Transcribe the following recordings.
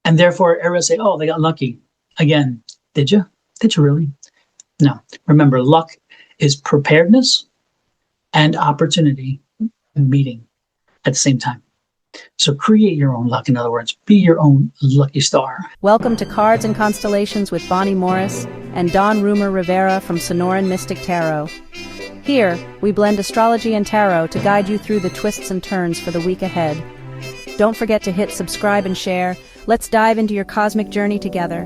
And therefore, Aries say, oh, they got lucky. Again, did you? Did you really? No. Remember, luck is preparedness and opportunity meeting at the same time. So create your own luck. In other words, be your own lucky star. Welcome to Cards and Constellations with Bonnie Morris and Don Rumor Rivera from Sonoran Mystic Tarot. Here, we blend astrology and tarot to guide you through the twists and turns for the week ahead. Don't forget to hit subscribe and share. Let's dive into your cosmic journey together.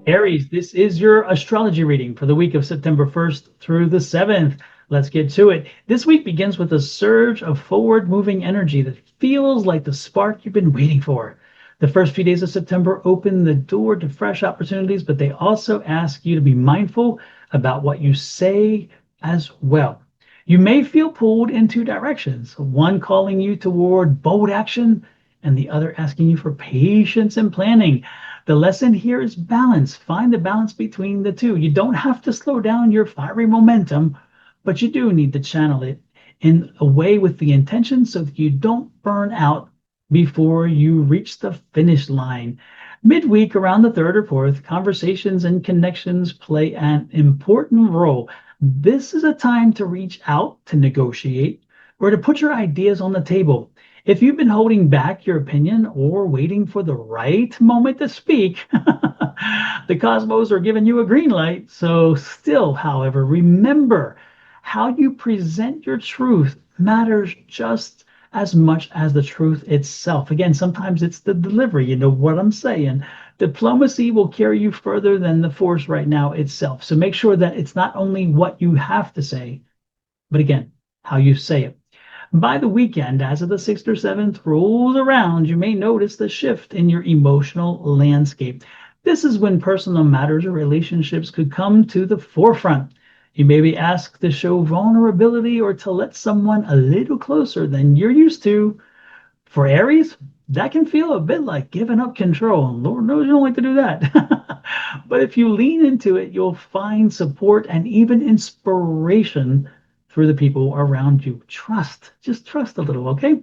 Aries, this is your astrology reading for the week of September 1st through the 7th. Let's get to it. This week begins with a surge of forward-moving energy that feels like the spark you've been waiting for. The first few days of September open the door to fresh opportunities, but they also ask you to be mindful about what you say as well. You may feel pulled in two directions, one calling you toward bold action and the other asking you for patience and planning. The lesson here is balance. Find the balance between the two. You don't have to slow down your fiery momentum, but you do need to channel it in a way with the intention so that you don't burn out before you reach the finish line. Midweek, around the 3rd or 4th, conversations and connections play an important role. This is a time to reach out, to negotiate, or to put your ideas on the table. If you've been holding back your opinion or waiting for the right moment to speak, the cosmos are giving you a green light. So still, however, remember, how you present your truth matters just as much as the truth itself. Again, sometimes it's the delivery, you know what I'm saying. Diplomacy will carry you further than the force right now itself. So make sure that it's not only what you have to say, but again, how you say it. By the weekend, as of the 6th or 7th rolls around, you may notice the shift in your emotional landscape. This is when personal matters or relationships could come to the forefront. You may be asked to show vulnerability or to let someone a little closer than you're used to. For Aries, that can feel a bit like giving up control. Lord knows you don't like to do that. But if you lean into it, you'll find support and even inspiration through the people around you. Just trust a little, okay?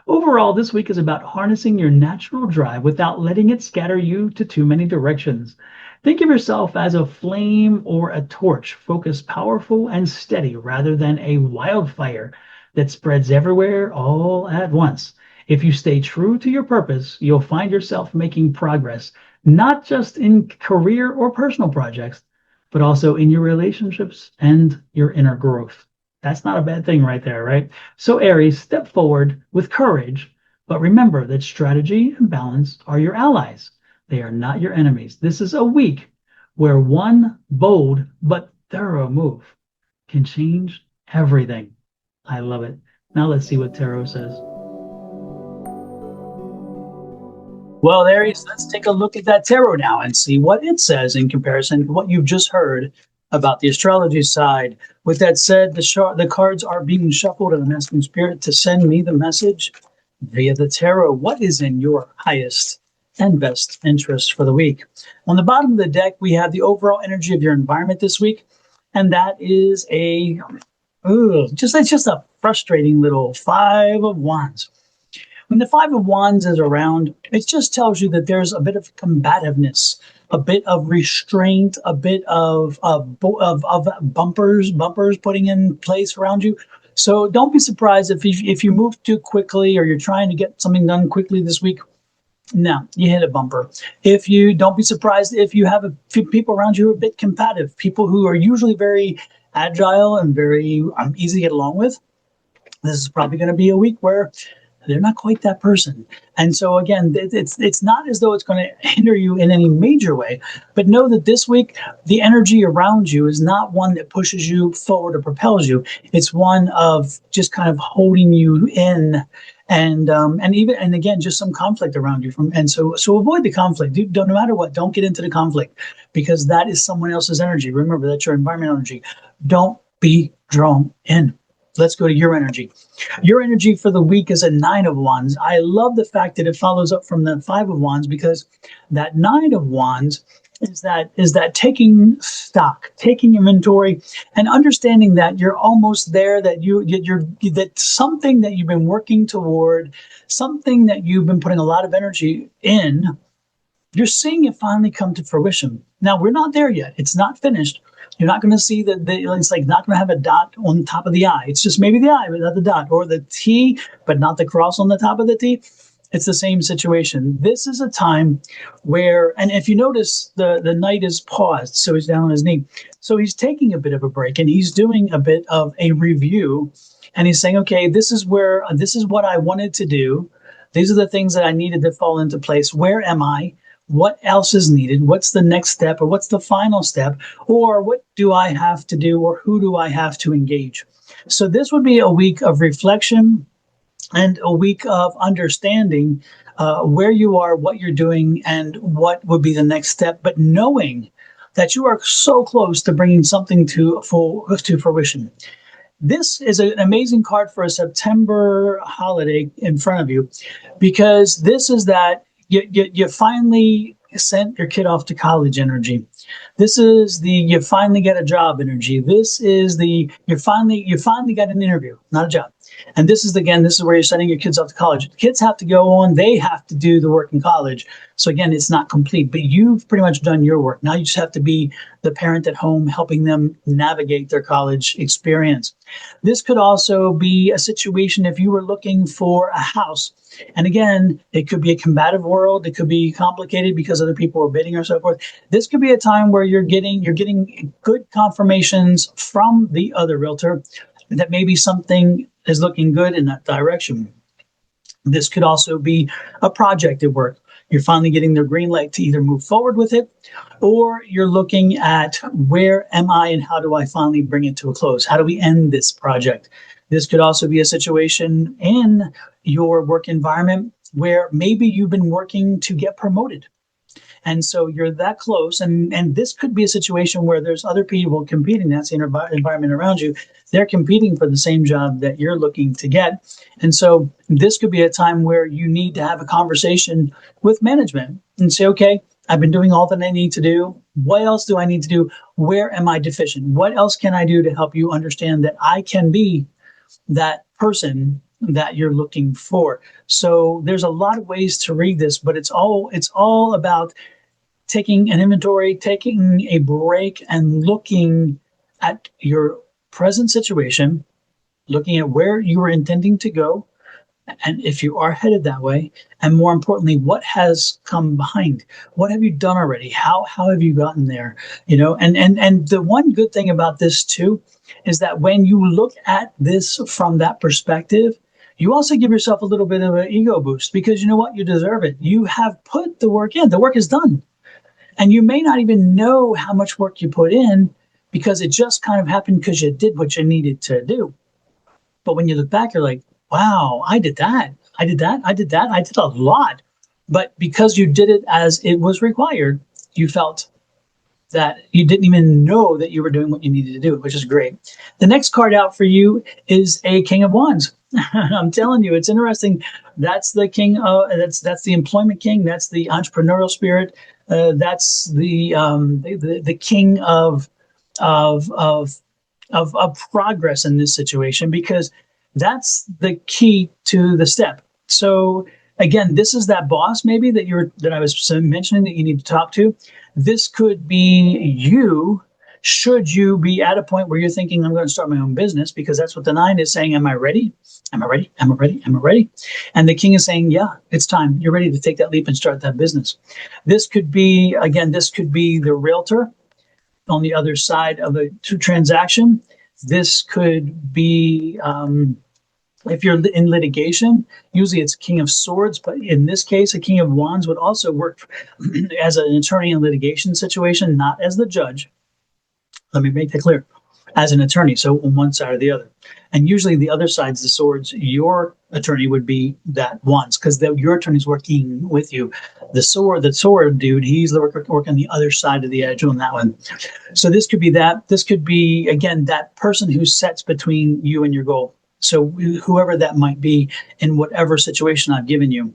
Overall, this week is about harnessing your natural drive without letting it scatter you to too many directions. Think of yourself as a flame or a torch, focused, powerful, and steady, rather than a wildfire that spreads everywhere all at once. If you stay true to your purpose, you'll find yourself making progress, not just in career or personal projects, but also in your relationships and your inner growth. That's not a bad thing right there, right? So Aries, step forward with courage, but remember that strategy and balance are your allies. They are not your enemies. This is a week where one bold but thorough move can change everything. I love it. Now let's see what Tarot says. Well, Aries, let's take a look at that tarot now and see what it says in comparison to what you've just heard about the astrology side. With that said, the cards are being shuffled, and I'm asking Spirit to send me the message via the tarot. What is in your highest and best interest for the week? On the bottom of the deck, we have the overall energy of your environment this week, and that is just a frustrating little 5 of Wands. When the 5 of Wands is around, it just tells you that there's a bit of combativeness, a bit of restraint, a bit of bumpers putting in place around you. So don't be surprised if you move too quickly or you're trying to get something done quickly this week. No, you hit a bumper. Don't be surprised if you have a few people around you who are a bit combative, people who are usually very agile and very easy to get along with. This is probably going to be a week where they're not quite that person. And so again, it's not as though it's going to hinder you in any major way, but know that this week, the energy around you is not one that pushes you forward or propels you. It's one of just kind of holding you in, and again, just some conflict around you. So avoid the conflict. No matter what, don't get into the conflict, because that is someone else's energy. Remember, that's your environmental energy. Don't be drawn in. Let's go to your energy. Your energy for the week is a 9 of Wands. I love the fact that it follows up from the 5 of Wands, because that 9 of Wands is that taking stock, taking inventory, and understanding that you're almost there, that that something that you've been working toward, something that you've been putting a lot of energy in, you're seeing it finally come to fruition. Now, we're not there yet. It's not finished. You're not going to see it's like not going to have a dot on the top of the I. It's just maybe the I, but not the dot, or the T, but not the cross on the top of the T. It's the same situation. This is a time where, and if you notice, the knight is paused, so he's down on his knee. So he's taking a bit of a break, and he's doing a bit of a review, and he's saying, okay, this is what I wanted to do. These are the things that I needed to fall into place. Where am I? What else is needed? What's the next step, or what's the final step? Or what do I have to do, or who do I have to engage? So this would be a week of reflection and a week of understanding where you are, what you're doing, and what would be the next step, but knowing that you are so close to bringing something to fruition. This is an amazing card for a September holiday in front of you, because this is that you finally sent your kid off to college energy. This is the you finally get a job energy. This is the you finally got an interview, not a job. And this is where you're sending your kids off to college. The kids have to go on, they have to do the work in college. So again, it's not complete, but you've pretty much done your work. Now you just have to be the parent at home, helping them navigate their college experience. This could also be a situation if you were looking for a house. And again, it could be a combative world. It could be complicated because other people are bidding or so forth. This could be a time where you're getting good confirmations from the other realtor that maybe something is looking good in that direction. This could also be a project at work. You're finally getting their green light to either move forward with it, or you're looking at where am I and how do I finally bring it to a close? How do we end this project? This could also be a situation in your work environment where maybe you've been working to get promoted. And so you're that close. And this could be a situation where there's other people competing. That's the environment around you. They're competing for the same job that you're looking to get. And so this could be a time where you need to have a conversation with management and say, okay, I've been doing all that I need to do. What else do I need to do? Where am I deficient? What else can I do to help you understand that I can be that person that you're looking for? So there's a lot of ways to read this, but it's all about taking an inventory, taking a break, and looking at your present situation, looking at where you are intending to go, and if you are headed that way, and more importantly, what has come behind? What have you done already? How have you gotten there? And the one good thing about this too is that when you look at this from that perspective, you also give yourself a little bit of an ego boost, because you know what? You deserve it. You have put the work in. The work is done. And you may not even know how much work you put in, because it just kind of happened because you did what you needed to do. But when you look back, you're like, wow, I did that. I did that. I did that. I did a lot. But because you did it as it was required, you felt that you didn't even know that you were doing what you needed to do, which is great. The next card out for you is a King of Wands. I'm telling you, it's interesting. That's the king. That's the employment king. That's the entrepreneurial spirit. That's the king of progress in this situation, because that's the key to the step. So again, this is that boss maybe that I was mentioning that you need to talk to. This could be you. Should you be at a point where you're thinking, I'm going to start my own business, because that's what the 9 is saying. Am I ready? Am I ready? Am I ready? Am I ready? And the king is saying, yeah, it's time. You're ready to take that leap and start that business. This could be the realtor on the other side of a transaction. This could be, if you're in litigation, usually it's King of Swords, but in this case, a King of Wands would also work as an attorney in litigation situation, not as the judge. Let me make that clear. As an attorney, so on one side or the other. And usually the other side's the swords. Your attorney would be that Wands, because your attorney's working with you. The sword dude, he's working on the other side of the edge on that one. So this could be that. This could be, again, that person who sets between you and your goal. So whoever that might be in whatever situation I've given you.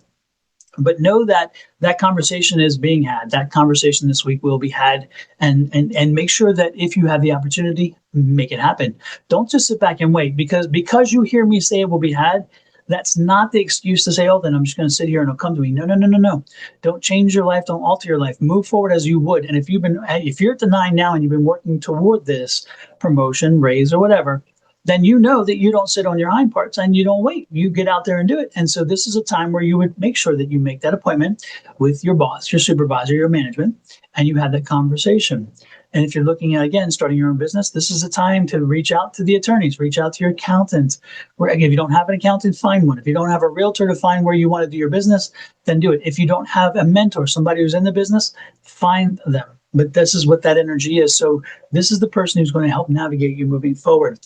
But know that that conversation is being had. That conversation this week will be had, and make sure that if you have the opportunity, make it happen. Don't just sit back and wait because you hear me say it will be had. That's not the excuse to say, oh, then I'm just going to sit here and it'll come to me. No, no, no, no, no. Don't change your life. Don't alter your life. Move forward as you would. And if you're at the 9 now and you've been working toward this promotion, raise, or whatever, then you know that you don't sit on your hind parts and you don't wait. You get out there and do it. And so this is a time where you would make sure that you make that appointment with your boss, your supervisor, your management, and you have that conversation. And if you're looking at, again, starting your own business, this is a time to reach out to the attorneys, reach out to your accountant. If you don't have an accountant, find one. If you don't have a realtor to find where you want to do your business, then do it. If you don't have a mentor, somebody who's in the business, find them. But this is what that energy is. So this is the person who's going to help navigate you moving forward.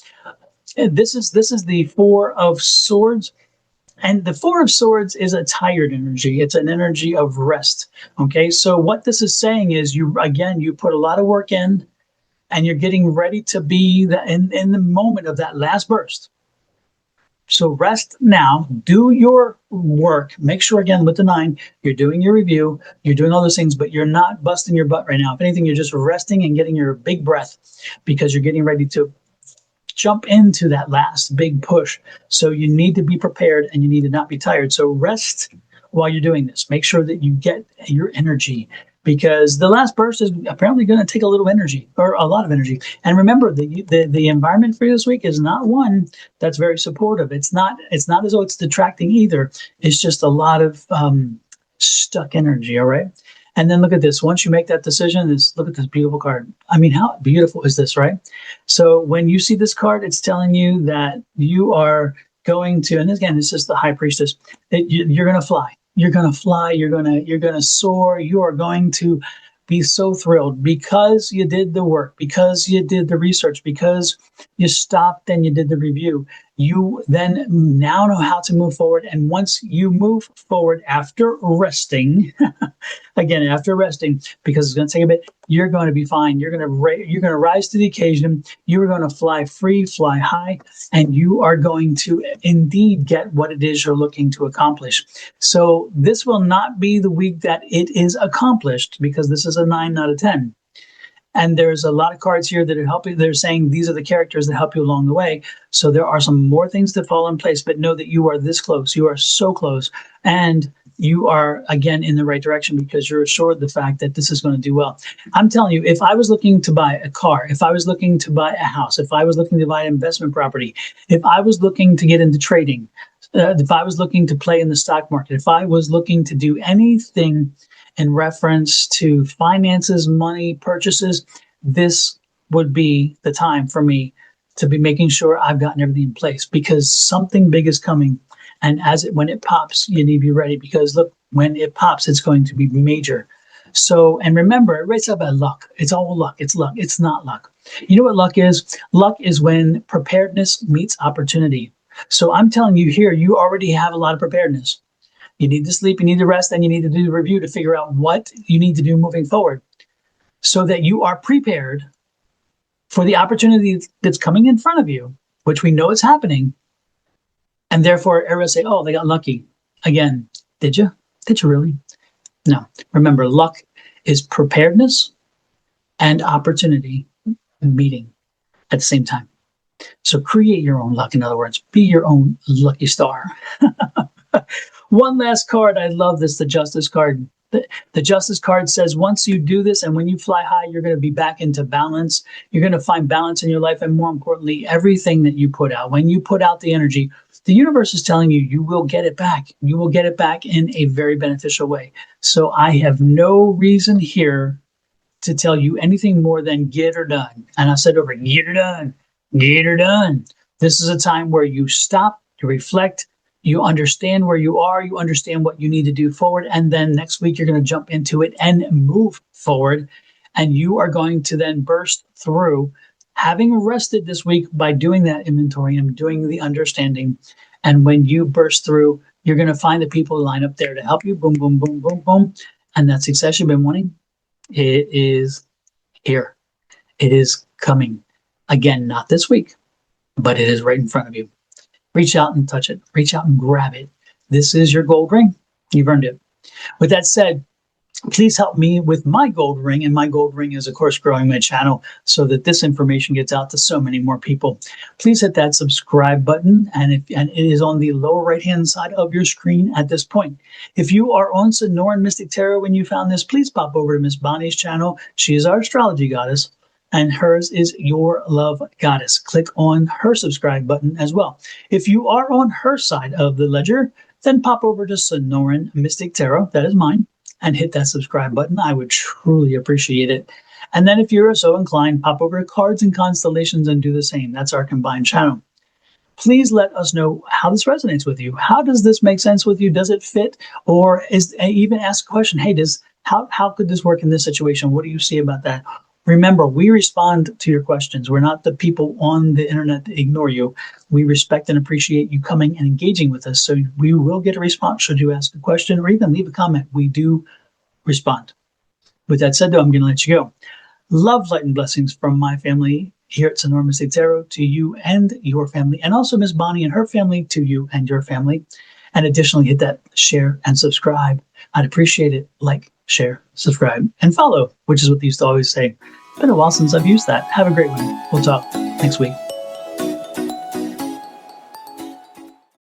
And this is the Four of Swords. And the Four of Swords is a tired energy. It's an energy of rest. Okay, so what this is saying is you put a lot of work in and you're getting ready to be in the moment of that last burst. So rest now, do your work. Make sure, again, with the 9, you're doing your review, you're doing all those things, but you're not busting your butt right now. If anything, you're just resting and getting your big breath because you're getting ready to jump into that last big push. So you need to be prepared and you need to not be tired. So rest while you're doing this. Make sure that you get your energy because the last burst is apparently going to take a little energy or a lot of energy. And remember, the environment for you this week is not one that's very supportive. It's not as though it's detracting either. It's just a lot of stuck energy. All right. And then look at this. Once you make that decision, look at this beautiful card. I mean, how beautiful is this, right? So when you see this card, it's telling you that you are going to, and again, it's just the High Priestess. You're going to fly. You're going to fly. You're going to soar. You are going to be so thrilled because you did the work, because you did the research, because you stopped and you did the review. You then now know how to move forward. And once you move forward after resting, again, after resting, because it's going to take a bit, you're going to be fine. You're going to rise to the occasion. You are going to fly free, fly high, and you are going to indeed get what it is you're looking to accomplish. So this will not be the week that it is accomplished because this is a 9, not a 10. And there's a lot of cards here that are helping. They're saying these are the characters that help you along the way. So there are some more things that fall in place, but know that you are this close. You are so close. And you are, again, in the right direction because you're assured the fact that this is going to do well. I'm telling you, if I was looking to buy a car, if I was looking to buy a house, if I was looking to buy an investment property, if I was looking to get into trading, if I was looking to play in the stock market, if I was looking to do anything in reference to finances, money, purchases, this would be the time for me to be making sure I've gotten everything in place because something big is coming. And when it pops, you need to be ready because look, when it pops, it's going to be major. So, and remember, everybody's about luck. It's all luck. It's luck. It's not luck. You know what luck is? Luck is when preparedness meets opportunity. So I'm telling you here, you already have a lot of preparedness. You need to sleep, you need to rest, and you need to do the review to figure out what you need to do moving forward so that you are prepared for the opportunity that's coming in front of you, which we know is happening. And therefore, everyone say, oh, they got lucky. Again, did you? Did you really? No. Remember, luck is preparedness and opportunity meeting at the same time. So create your own luck. In other words, be your own lucky star. One last card. I love this, the Justice card. The Justice card says, once you do this and when you fly high, you're going to be back into balance. You're going to find balance in your life. And more importantly, everything that you put out, when you put out the energy, the universe is telling you, you will get it back. You will get it back in a very beneficial way. So I have no reason here to tell you anything more than get her done. And I said over, get her done, get her done. This is a time where you stop, you reflect, you understand where you are, you understand what you need to do forward, and then next week you're going to jump into it and move forward, and you are going to then burst through, having rested this week by doing that inventory and doing the understanding. And when you burst through, you're going to find the people who line up there to help you, boom, boom, boom, boom, boom, and that success you've been wanting, it is here. It is coming. Again, not this week, but it is right in front of you. Reach out and touch it. Reach out and grab it. This is your gold ring. You've earned it. With that said, please help me with my gold ring. And my gold ring is, of course, growing my channel so that this information gets out to so many more people. Please hit that subscribe button. And it is on the lower right-hand side of your screen at this point. If you are on Sonoran Mystic Tarot when you found this, please pop over to Miss Bonnie's channel. She is our astrology goddess, and hers is Your Love Goddess. Click on her subscribe button as well. If you are on her side of the ledger, then pop over to Sonoran Mystic Tarot. That is mine. And hit that subscribe button. I would truly appreciate it. And then if you're so inclined, pop over to Cards and Constellations and do the same. That's our combined channel. Please let us know how this resonates with you. How does this make sense with you? Does it fit? Or even ask a question, hey, how could this work in this situation? What do you see about that? Remember, we respond to your questions. We're not the people on the internet that ignore you. We respect and appreciate you coming and engaging with us. So we will get a response should you ask a question or even leave a comment. We do respond. With that said, though, I'm going to let you go. Love, light, and blessings from my family here at Sonoran Mystic Tarot to you and your family, and also Miss Bonnie and her family to you and your family. And additionally, hit that share and subscribe. I'd appreciate it. Like, share, subscribe, and follow, which is what they used to always say. It's been a while since I've used that. Have a great one. We'll talk next week.